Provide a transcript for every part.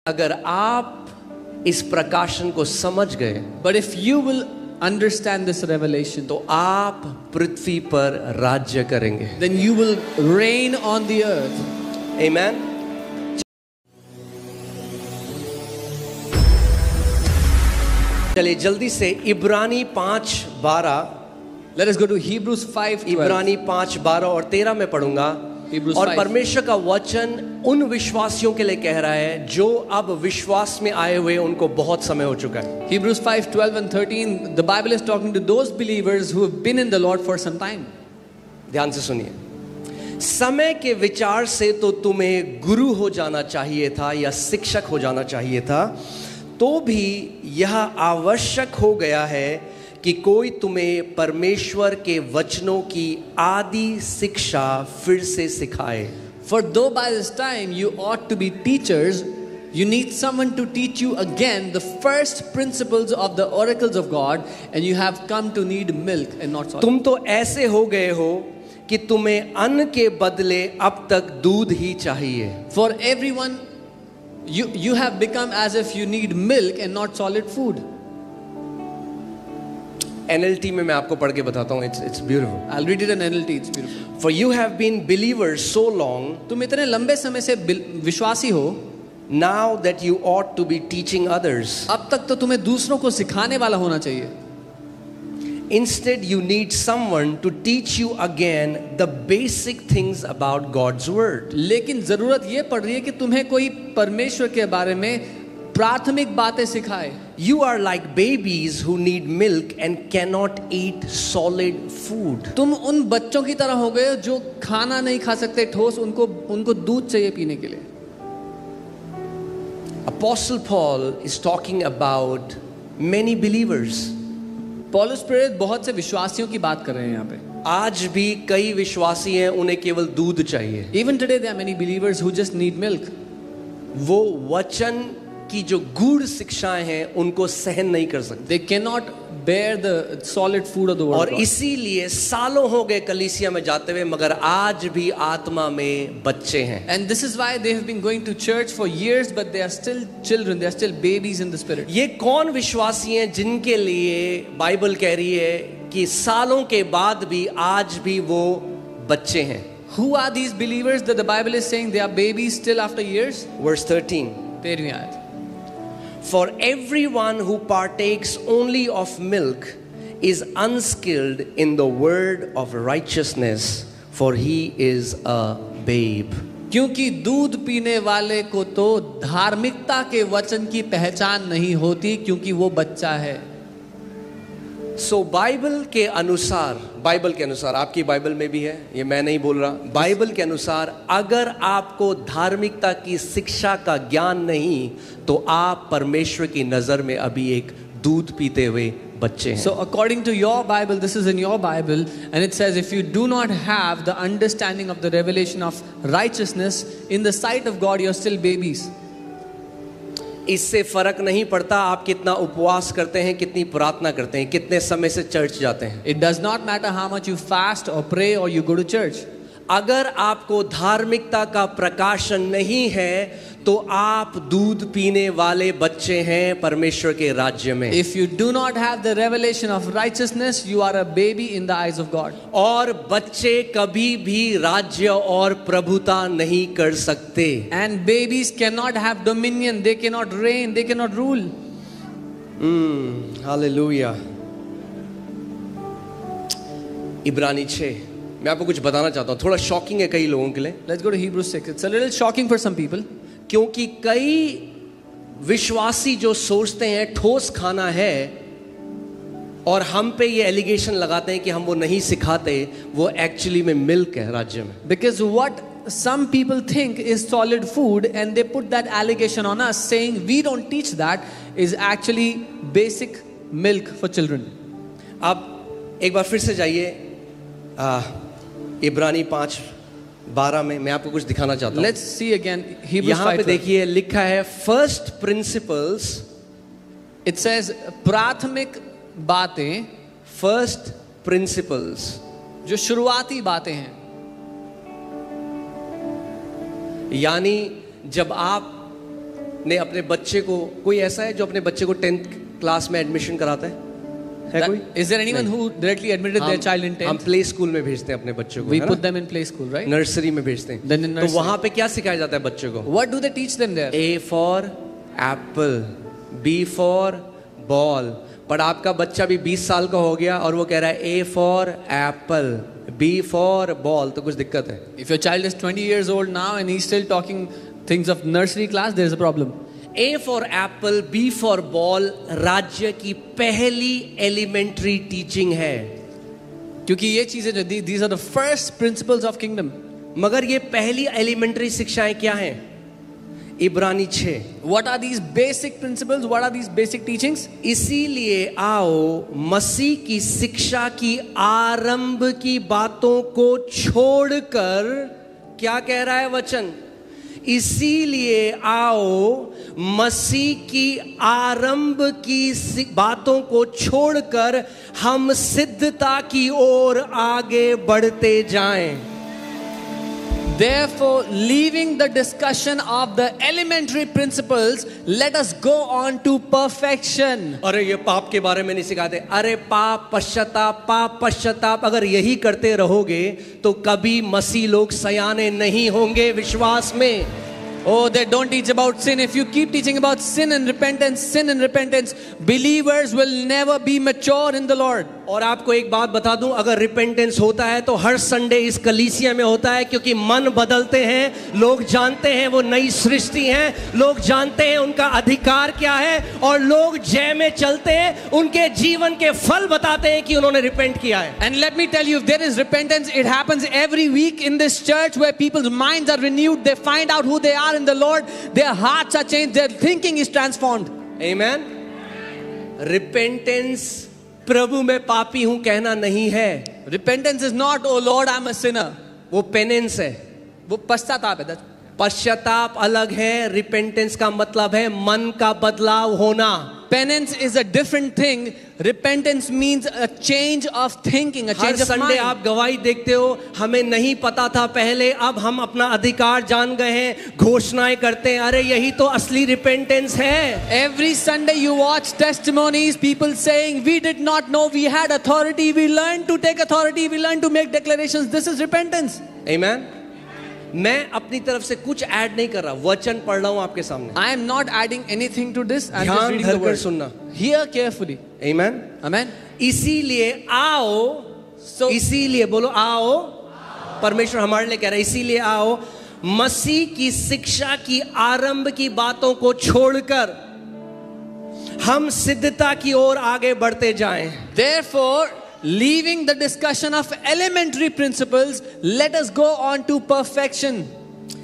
अगर आप इस प्रकाशन को समझ गए, But if you will understand this revelation, तो आप पृथ्वी पर राज्य करेंगे। then you will reign on the earth. Amen. चलिए जल्दी से इब्रानी 5:12, Let us go to Hebrews 5:12. इब्रानी 5:12 और 13 में पढ़ूंगा। Hebrews और 5. परमेश्वर का वचन उन विश्वासियों के लिए कह रहा है जो अब विश्वास में आए हुए, उनको बहुत समय हो चुका है। Hebrews 5:12 and 13. The Bible is talking to those believers who have been in the Lord for some time. ध्यान से सुनिए। समय के विचार से तो तुम्हें गुरु हो जाना चाहिए था या शिक्षक हो जाना चाहिए था, तो भी यह आवश्यक हो गया है कि कोई तुम्हें परमेश्वर के वचनों की आदि शिक्षा फिर से सिखाए। For though by this time you ought to be teachers, you need someone to teach you again the first principles of the oracles of God, and you have come to need milk and not solid. तुम तो ऐसे हो गए हो कि तुम्हें अन्न के बदले अब तक दूध ही चाहिए। For everyone, you have become as if you need milk and not solid food. NLT में मैं आपको पढ़ के बताता हूँ, it's beautiful. I'll read it in NLT, it's beautiful. For you have been believers so long, तुम इतने लंबे समय से विश्वासी हो, now that you ought to be teaching others. अब तक तो तुम्हें दूसरों को सिखाने वाला होना चाहिए। Instead, you need someone to teach you again the basic things about God's word. लेकिन जरूरत ये पड़ रही है कि तुम्हें कोई परमेश्वर के बारे में प्राथमिक बातें सिखाए। You are like babies who need milk and cannot eat solid food. तुम उन बच्चों की तरह हो गए जो खाना नहीं खा सकते ठोस, उनको दूध चाहिए पीने के लिए। Apostle Paul is talking about many believers. पौलुस प्रेरित बहुत से विश्वासियों की बात कर रहे हैं यहाँ पे। आज भी कई विश्वासी हैं, उन्हें केवल दूध चाहिए। Even today there are many believers who just need milk. वो वचन की जो गूढ़ शिक्षाएं हैं उनको सहन नहीं कर सकते। They cannot bear the solid food of the word और of God. इसीलिए सालों हो गए कलीसिया में जाते हुए, मगर आज भी आत्मा में बच्चे हैं। And this is why they have been going to church for years, but they are still children, they are still babies in the spirit. ये कौन विश्वासी हैं जिनके लिए बाइबल कह रही है कि सालों के बाद भी आज भी वो बच्चे हैं? Who are these believers that the Bible is saying they are babies still after years? Verse 13. 13वीं आयत। For everyone who partakes only of milk is unskilled in the word of righteousness, for he is a babe. क्योंकि दूध पीने वाले को तो धार्मिकता के वचन की पहचान नहीं होती, क्योंकि वो बच्चा है। सो बाइबल के अनुसार आपकी बाइबल में भी है, ये मैं नहीं बोल रहा, बाइबल के अनुसार अगर आपको धार्मिकता की शिक्षा का ज्ञान नहीं, तो आप परमेश्वर की नजर में अभी एक दूध पीते हुए बच्चे हैं। So according to your Bible, this is in your Bible, and it says if you do not have the understanding of the revelation of righteousness in the sight of God, you are still babies. इससे फर्क नहीं पड़ता आप कितना उपवास करते हैं, कितनी प्रार्थना करते हैं, कितने समय से चर्च जाते हैं। It does not matter how much you fast or pray or you go to church. अगर आपको धार्मिकता का प्रकाशन नहीं है, तो आप दूध पीने वाले बच्चे हैं परमेश्वर के राज्य में। If you do not have the revelation of righteousness, you are a baby in the eyes of God. और बच्चे कभी भी राज्य और प्रभुता नहीं कर सकते। And babies cannot have dominion, they cannot reign, they cannot rule. Hallelujah. इब्रानी 6, मैं आपको कुछ बताना चाहता हूँ, थोड़ा शॉकिंग है कई लोगों के लिए। Let's go to Hebrews 6. It's a little shocking for some people. क्योंकि कई विश्वासी जो सोचते हैं ठोस खाना है, और हम पे ये एलिगेशन लगाते हैं कि हम वो नहीं सिखाते, वो एक्चुअली में मिल्क है राज्य में। Because what some people think is solid food, and they put that allegation on us saying we don't teach that, is actually basic milk for children. अब एक बार फिर से जाइए इब्रानी 5:12 में, मैं आपको कुछ दिखाना चाहता हूँ। Let's see again Hebrews 5:12. यहाँ पे देखिए लिखा है फर्स्ट प्रिंसिपल्स। It says प्राथमिक बातें, फर्स्ट प्रिंसिपल्स, जो शुरुआती बातें हैं। यानी जब आप ने अपने बच्चे को, कोई ऐसा है जो अपने बच्चे को 10th क्लास में एडमिशन कराता है कोई? Is there anyone who directly admitted their child in हम 10th? प्ले स्कूल में भेजते हैं अपने बच्चों को, We है put ना? them in play school, right? Nursery में भेजते हैं। Then in तो nursery. वहां पे क्या सिखाया जाता है बच्चे को? What do they teach them there? A for apple, B for ball। पर आपका बच्चा भी 20 साल का हो गया और वो कह रहा है A for apple, B for ball, तो कुछ दिक्कत है। If your child is 20 years old now and he's still talking things of nursery class, there's a problem. A for apple, B for ball राज्य की पहली एलिमेंट्री टीचिंग है। क्योंकि ये चीजें जो these are the first principles of kingdom. मगर ये पहली एलिमेंट्री शिक्षाएं क्या हैं? इब्रानी 6। What are these basic principles? What are these basic teachings? इसीलिए आओ मसीह की शिक्षा की आरंभ की बातों को छोड़कर, क्या कह रहा है वचन? इसीलिए आओ मसीह की आरंभ की बातों को छोड़कर हम सिद्धता की ओर आगे बढ़ते जाएं। Therefore, leaving the discussion of the elementary principles, let us go on to perfection. अरे ये पाप के बारे में नहीं सिखाते। अरे पाप पश्चाताप अगर यही करते रहोगे तो कभी मसीह लोग सयाने नहीं होंगे विश्वास में। Oh, they don't teach about sin. If you keep teaching about sin and repentance, believers will never be mature in the Lord. और आपको एक बात बता दूं, अगर रिपेंटेंस होता है तो हर संडे इस कलीसिया में होता है, क्योंकि मन बदलते हैं, लोग जानते हैं वो नई सृष्टि हैं, लोग जानते हैं उनका अधिकार क्या है, और लोग जय में चलते हैं, उनके जीवन के फल बताते हैं कि उन्होंने रिपेंट किया है। And let me tell you, if there is repentance, it happens every week in this church where people's minds are renewed. They find out who they are in the Lord. Their hearts are changed. Their thinking is transformed. Amen. Repentance प्रभु मैं पापी हूं कहना नहीं है। Repentance is not, oh Lord, I'm a sinner. वो penance है, वो पश्चाताप है। पश्चाताप अलग है। रिपेंटेंस का मतलब है मन का बदलाव होना। Penance is a different thing. Repentance means a change of thinking, a her change of Sunday mind. आप गवाही देखते हो, हमें नहीं पता था पहले, अब हम अपना अधिकार जान गए हैं, घोषणाएं करते हैं। अरे यही तो असली रिपेंटेंस है। Every Sunday you watch testimonies, people saying, we did not know we had authority, we learned to take authority, we learned to make declarations. This is repentance. Amen. मैं अपनी तरफ से कुछ ऐड नहीं कर रहा, वचन पढ़ रहा हूं आपके सामने। I am not adding anything to this. I'm just ध्यान reading the धरकर word. सुनना। Hear carefully. Amen. Amen. इसीलिए आओ, So, इसीलिए बोलो आओ, परमेश्वर हमारे लिए कह रहा है, इसीलिए आओ मसीह की शिक्षा की आरंभ की बातों को छोड़कर हम सिद्धता की ओर आगे बढ़ते जाएं। therefore, leaving the discussion of elementary principles, let us go on to perfection.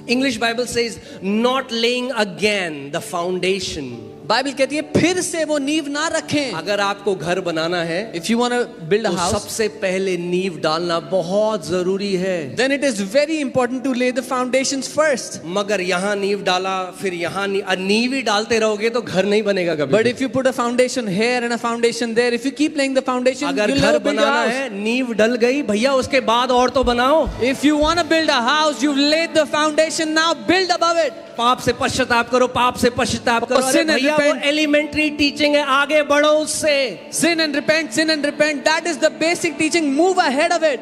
English Bible says not laying again the foundation. Bible कहती है फिर से वो नींव ना रखें. अगर आपको घर बनाना है, If you want to build a तो house, सबसे पहले नींव डालना बहुत जरूरी है। then it is very important to lay the foundations first. मगर यहाँ नींव डाला, फिर यहाँ नींव ही डालते रहोगे तो घर नहीं बनेगा कभी। But if you put a foundation here and a foundation there, if you keep laying the foundation, अगर you'll घर never build a banana house. है, नींव डल गई भैया, उसके बाद और तो बनाओ। If you want to build a house, you've laid the foundation, now build above it. पाप से पश्चाताप करो, पाप से पश्चाताप करो। अरे sin and भैया वो repent. एलिमेंट्री टीचिंग है, आगे बढ़ो उससे। Sin and repent, sin and repent. That is the basic teaching. Move ahead of it.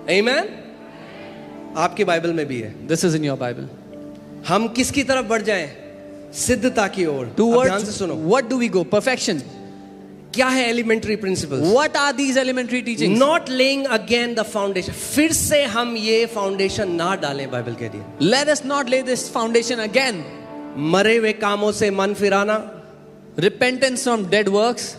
आमीन। आपकी बाइबल में भी है। This is in your Bible. हम किसकी तरफ बढ़ जाएं? सिद्धता की ओर। अब ध्यान से Towards सुनो, what do we go? Perfection. क्या है elementary principles? What are these elementary teachings? Not laying again the foundation. फिर से हम ये फाउंडेशन ना डालें, बाइबल कह रही है। Let us not lay this foundation again. मरे हुए कामों से मन फिराना, Repentance from dead works,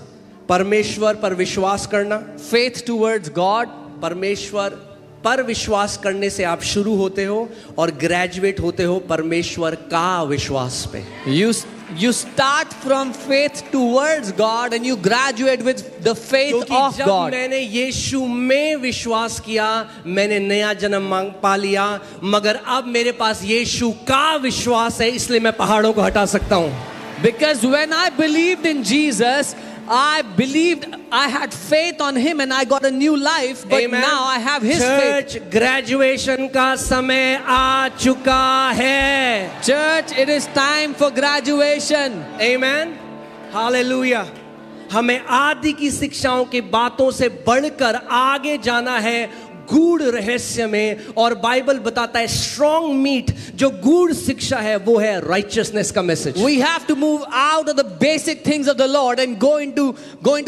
परमेश्वर पर विश्वास करना। faith towards God. परमेश्वर पर विश्वास करने से आप शुरू होते हो और ग्रेजुएट होते हो परमेश्वर का विश्वास पे। You start from faith towards God and you graduate with the faith क्योंकि of जब God. मैंने यीशु में विश्वास किया, मैंने नया जन्म पा लिया, मगर अब मेरे पास यीशु का विश्वास है, इसलिए मैं पहाड़ों को हटा सकता हूं। Because when I believed in Jesus, I believed I had faith on him and I got a new life, but Amen. now I have his faith. Church, graduation का समय आ चुका है. Church, it is time for graduation. Amen. Hallelujah. हमें आदि की शिक्षाओं की बातों से बढ़कर आगे जाना है गूढ़ रहस्य में, और बाइबल बताता है स्ट्रॉन्ग मीट, जो गूढ़ शिक्षा है वो है राइचियसनेस का message. We have to move out of the basic things of the Lord and go into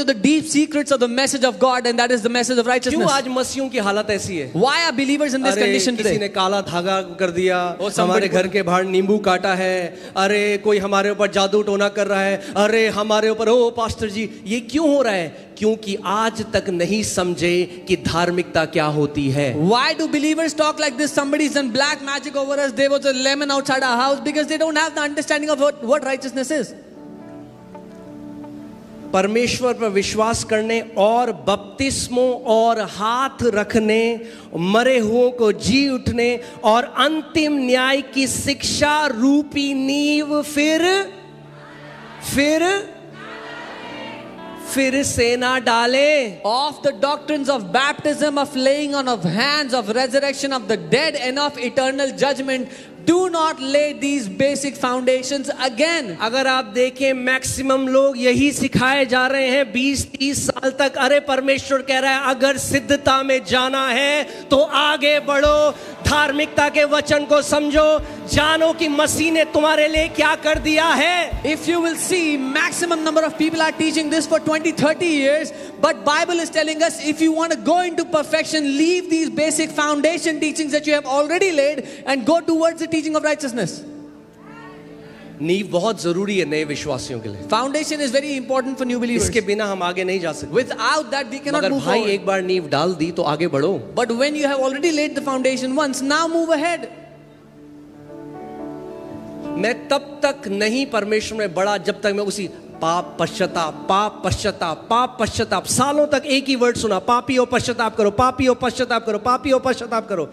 the deep secrets of the message of God, and that is the message of righteousness. क्यों आज मसीहों की हालत ऐसी है? Why are believers in this condition किसी ने today? काला धागा कर दिया, हमारे घर के बाहर नींबू काटा है, अरे कोई हमारे ऊपर जादू टोना कर रहा है, अरे हमारे ऊपर ओ पास्टर जी. ये क्यों हो रहा है? क्योंकि आज तक नहीं समझे कि धार्मिकता क्या होती है. Why do believers talk like this? Somebody's done black magic over us. There was a lemon outside our house, because they don't have the understanding of what righteousness is. परमेश्वर पर विश्वास करने और बपतिस्मों और हाथ रखने, मरे हुओं को जी उठने और अंतिम न्याय की शिक्षा रूपी नींव फिर से ना डाले. Of the doctrines of baptism, of laying on of hands, of resurrection of the dead, and of eternal judgment, do not lay these basic foundations again. अगर आप देखें मैक्सिमम लोग यही सिखाए जा रहे हैं 20-30 साल तक. अरे परमेश्वर कह रहा है अगर सिद्धता में जाना है तो आगे बढ़ो, धार्मिकता के वचन को समझो, जानो कि मसीह ने तुम्हारे लिए क्या कर दिया है. If you will see, maximum number of people are teaching this for 20-30 years, but Bible is telling us if you want to go into perfection, leave these basic foundation teachings that you have already laid and go towards the teaching of righteousness. नींव बहुत जरूरी है नए विश्वासियों के लिए. Foundation is very important for new believers. इसके बिना हम आगे नहीं जा सकते. Without that we cannot मगर move भाई forward. एक बार नींव डाल दी तो आगे बढ़ो. But when you have already laid the foundation once, now move ahead. मैं तब तक नहीं परमेश्वर में बढ़ा जब तक मैं उसी पाप पश्चाताप सालों तक एक ही वर्ड सुना, पापी हो पश्चाताप करो, पापी हो पश्चाताप करो, पापी हो पश्चाताप करो.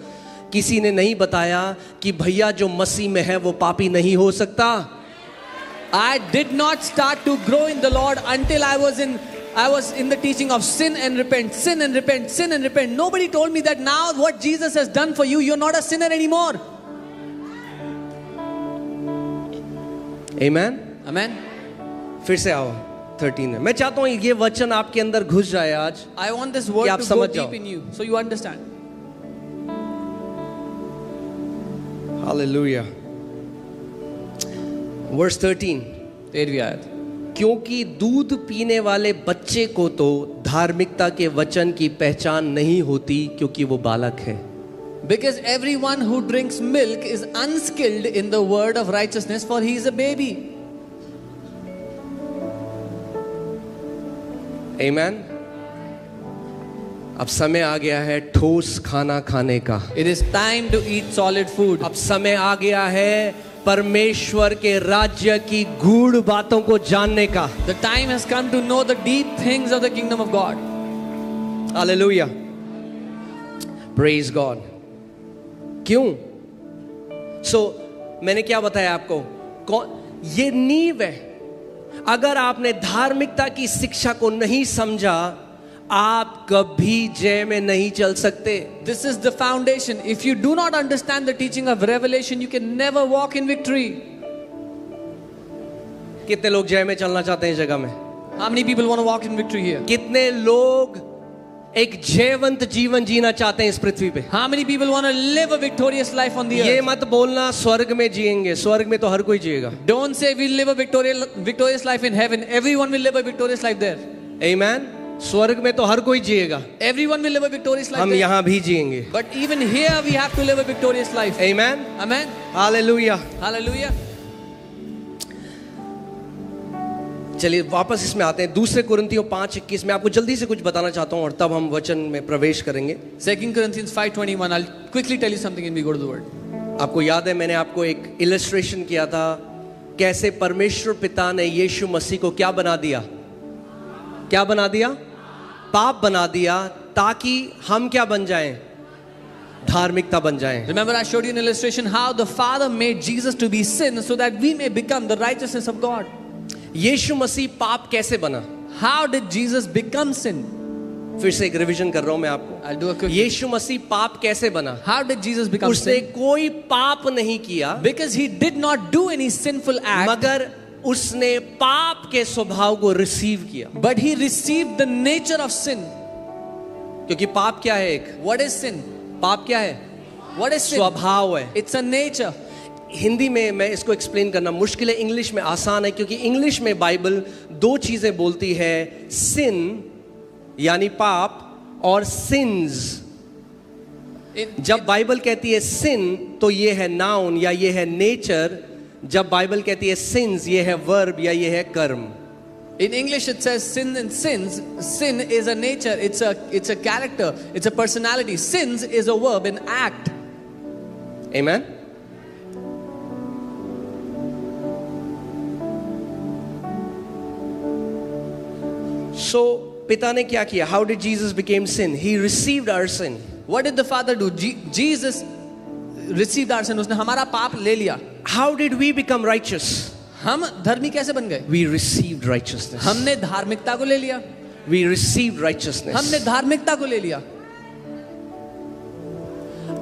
किसी ने नहीं बताया कि भैया जो मसीह में है वो पापी नहीं हो सकता. I did not start to grow in the Lord until I was in the teaching of sin and repent, sin and repent, sin and repent. Nobody told me that now what Jesus has done for you, you're not a sinner anymore. Amen. Amen. फिर से आओ 13 में. मैं चाहता हूं ये वचन आपके अंदर घुस जाए आज. I want this word आप to go समझ deep जाओ. in you, so you understand. Hallelujah. Verse 13. तेरहवीं आयत. क्योंकि दूध पीने वाले बच्चे को तो धार्मिकता के वचन की पहचान नहीं होती क्योंकि वो बालक है. Because everyone who drinks milk is unskilled in the word of righteousness, for he is a baby. Amen. अब समय आ गया है ठोस खाना खाने का. It is time to eat solid food. अब समय आ गया है परमेश्वर के राज्य की गूढ़ बातों को जानने का. The time has come to know the deep things of the kingdom of God. Hallelujah. Praise God. क्यों? मैंने क्या बताया आपको? ये नींव है. अगर आपने धार्मिकता की शिक्षा को नहीं समझा, आप कभी जय में नहीं चल सकते. This is the foundation. If you do not understand the teaching of revelation, you can never walk in victory. कितने लोग जय में चलना चाहते हैं इस जगह में? How many people want to walk in victory here? कितने लोग एक जयवंत जीवन जीना चाहते हैं इस पृथ्वी पे? How many people want to live a victorious life on the ये earth? मत बोलना स्वर्ग में जिएंगे. स्वर्ग में तो हर कोई जिएगा. Don't say we'll live a victorious life in heaven. Everyone will live a victorious life there. Amen. स्वर्ग में तो हर कोई जिएगा. Everyone will live a victorious life हम there. यहाँ भी जिएंगे. But even here we have to live a victorious life. Amen. Amen. Hallelujah. Hallelujah. चलिए वापस इसमें आते हैं. दूसरे कुरिन्थियों 5:21 में आपको जल्दी से कुछ बताना चाहता हूँ और तब हम वचन में प्रवेश करेंगे. 2 Corinthians 5:21. I'll quickly tell you something and we go to the word. आपको याद है मैंने आपको एक इलस्ट्रेशन किया था कैसे परमेश्वर पिता ने यीशु मसीह को क्या बना दिया? क्या बना दिया? पाप बना दिया ताकि हम क्या बन जाएं? धार्मिकता बन जाएं. Remember I showed you an illustration how the Father made Jesus to be sin so that we may become the righteousness of God. यीशु मसीह पाप कैसे बना? How did Jesus become sin? फिर से एक रिवीजन कर रहा हूं मैं आपको. I'll do a quick. यीशु मसीह पाप कैसे बना? How did Jesus become उसने sin? कोई पाप नहीं किया, Because he did not do any sinful act, मगर उसने पाप के स्वभाव को रिसीव किया. but he received the nature of sin. क्योंकि पाप क्या है? एक What is sin? पाप क्या है? What is sin? स्वभाव है. It's a nature. हिंदी में मैं इसको एक्सप्लेन करना मुश्किल है, इंग्लिश में आसान है, क्योंकि इंग्लिश में बाइबल दो चीजें बोलती है, सिन यानी पाप और सिंस. जब बाइबल कहती है सिन तो ये है नाउन या ये है नेचर. जब बाइबल कहती है सिंस ये है वर्ब या ये है कर्म. In English it says sin and sins. Sin is a nature, it's a character, it's a personality. Sins is a verb, an act. Amen. So पिता ने क्या किया? How did Jesus became sin? He received our sin. What did the Father do? Jesus received our sin. उसने हमारा पाप ले लिया. How did we become righteous? हम धर्मी कैसे बन गए? We received righteousness. हमने धार्मिकता को ले लिया. We received righteousness. हमने धार्मिकता को ले लिया.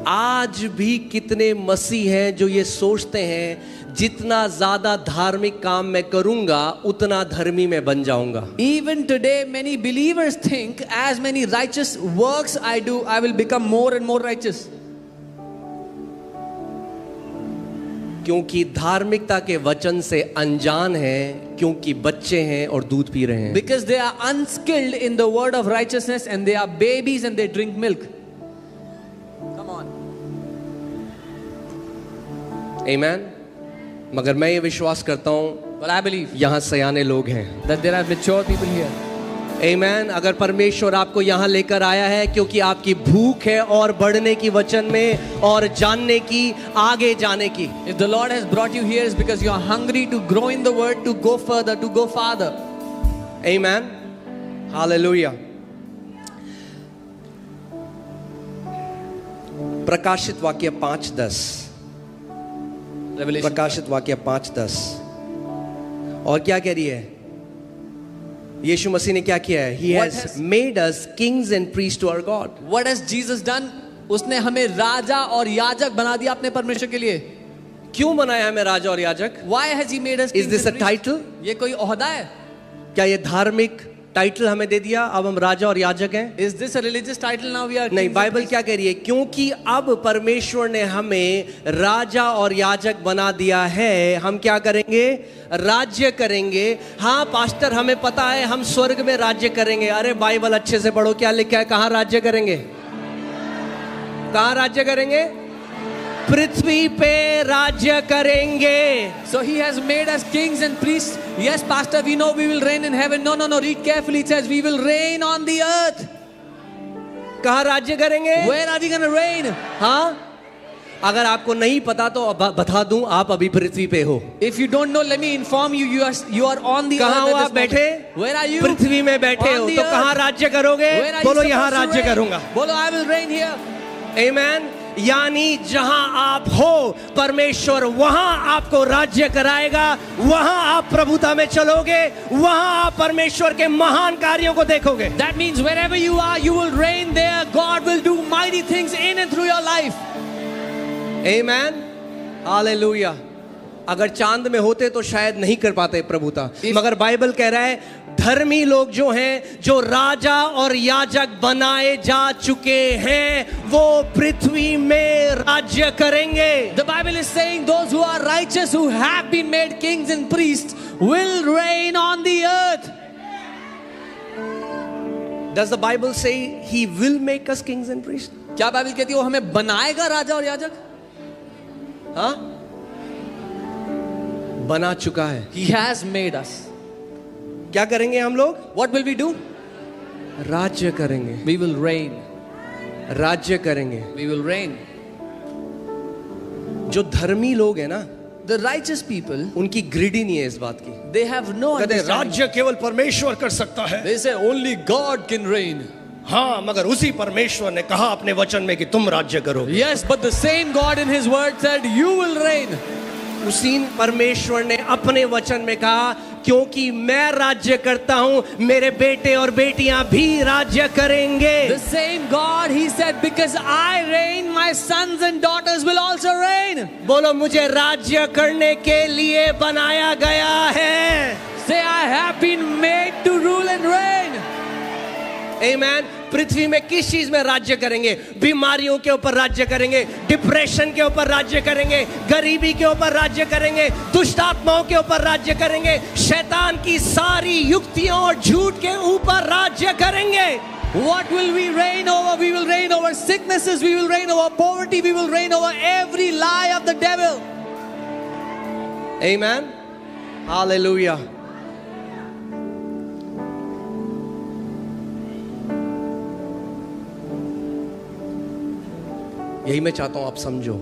आज भी कितने मसीह हैं जो ये सोचते हैं जितना ज्यादा धार्मिक काम मैं करूंगा उतना धर्मी मैं बन जाऊंगा. Even today many believers think as many righteous works I do, I will become more and more righteous. क्योंकि धार्मिकता के वचन से अनजान हैं, क्योंकि बच्चे हैं और दूध पी रहे हैं. Because they are unskilled in the word of righteousness and they are babies and they drink milk. Come on. Amen. मगर मैं ये विश्वास करता हूं, But I believe यहां सयाने लोग हैं. that there are mature people here. Amen. अगर परमेश्वर आपको यहाँ लेकर आया है क्योंकि आपकी भूख है और बढ़ने की वचन में और जानने की, आगे जाने की. If the Lord has brought you here is because you are hungry to grow in the word, to go further, to go farther. Amen. Hallelujah. प्रकाशित वाक्य 5:10. Revelation. प्रकाशित वाक्य 5:10. और क्या कह रही है? यीशु मसीह ने क्या किया है? He has made us kings and priests to our God. What has Jesus done? उसने हमें राजा और याजक बना दिया अपने परमेश्वर के लिए. क्यों बनाया हमें राजा और याजक? Why has he made us Is kings this a and priests? title? ये कोई ओहदा है? क्या ये धार्मिक टाइटल हमें दे दिया, अब हम राजा और याजक हैं? Is this a religious title now we are? नहीं, बाइबल क्या कह रही है? क्योंकि अब परमेश्वर ने हमें राजा और याजक बना दिया है, हम क्या करेंगे? राज्य करेंगे. हाँ पास्टर, हमें पता है हम स्वर्ग में राज्य करेंगे. अरे बाइबल अच्छे से पढ़ो, क्या लिखा है? कहाँ राज्य करेंगे? कहाँ राज्य करेंगे? पृथ्वी पे राज्य करेंगे. So he has made us kings and priests. Yes, pastor, we know we will reign in heaven. No, read carefully. It says we will reign on the earth. कहाँ राज्य करेंगे? Where are we going to reign? हाँ, अगर आपको नहीं पता तो बता दूं, आप अभी पृथ्वी पे हो. If you don't know, let me inform you. You are on the earth. कहाँ हो आप बैठे? Where are you? पृथ्वी में बैठे हो. तो कहाँ राज्य करोगे? बोलो यहाँ राज्य करूंगा. बोलो I will reign here. Amen. यानी जहां आप हो परमेश्वर वहां आपको राज्य कराएगा, वहां आप प्रभुता में चलोगे, वहां आप परमेश्वर के महान कार्यों को देखोगे. That means wherever you are, you will reign there. God will do mighty things in and through your life. Amen. Hallelujah. अगर चांद में होते तो शायद नहीं कर पाते प्रभुता, मगर बाइबल कह रहा है धर्मी लोग जो हैं, जो राजा और याजक बनाए जा चुके हैं, वो पृथ्वी में राज्य करेंगे. The Bible is saying those who are righteous, who have been made kings and priests, will reign on the earth. Does the Bible say he will make us kings and priests? क्या Bible कहती है वो हमें बनाएगा राजा और याजक? हाँ, बना चुका है. He has made us. क्या करेंगे हम लोग? What will we do? राज्य करेंगे. We will reign. राज्य करेंगे. We will reign. जो धर्मी लोग हैं ना, The righteous people, उनकी ग्रिडी नहीं है इस बात की. they have no कहते understanding. राज्य केवल परमेश्वर कर सकता है. They say only God can reign. हाँ, मगर उसी परमेश्वर ने कहा अपने वचन में कि तुम राज्य करोगे. Yes, but the same God in His word said, "You will reign." उसी परमेश्वर ने अपने वचन में कहा क्योंकि मैं राज्य करता हूं, मेरे बेटे और बेटियां भी राज्य करेंगे। The same God, he said, because I reign, my sons and daughters will also reign. बोलो, मुझे राज्य करने के लिए बनाया गया है। Say, I have been made to rule and reign. आमेन। पृथ्वी में किस चीज में राज्य करेंगे? बीमारियों के ऊपर राज्य करेंगे, डिप्रेशन के ऊपर राज्य करेंगे, गरीबी के ऊपर राज्य करेंगे, दुष्ट आत्माओं के ऊपर राज्य करेंगे, शैतान की सारी युक्तियों और झूठ के ऊपर राज्य करेंगे। What will we reign over? We will reign over sicknesses, we will reign over poverty, we will reign over every lie of the devil. Amen. Hallelujah. यही मैं चाहता हूं आप समझो।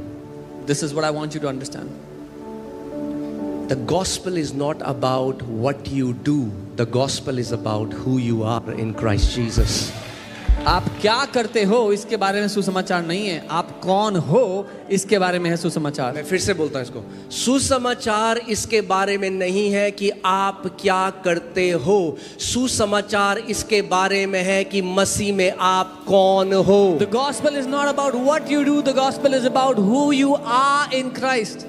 This is what I want you to understand. The gospel is not about what you do. The gospel is about who you are in Christ Jesus. आप क्या करते हो इसके बारे में सुसमाचार नहीं है, आप कौन हो इसके बारे में है सुसमाचार। मैं फिर से बोलता हूं इसको, सुसमाचार इसके बारे में नहीं है कि आप क्या करते हो, सुसमाचार इसके बारे में है कि मसीह में आप कौन हो। The gospel is not about what you do, the gospel is about who you are in Christ.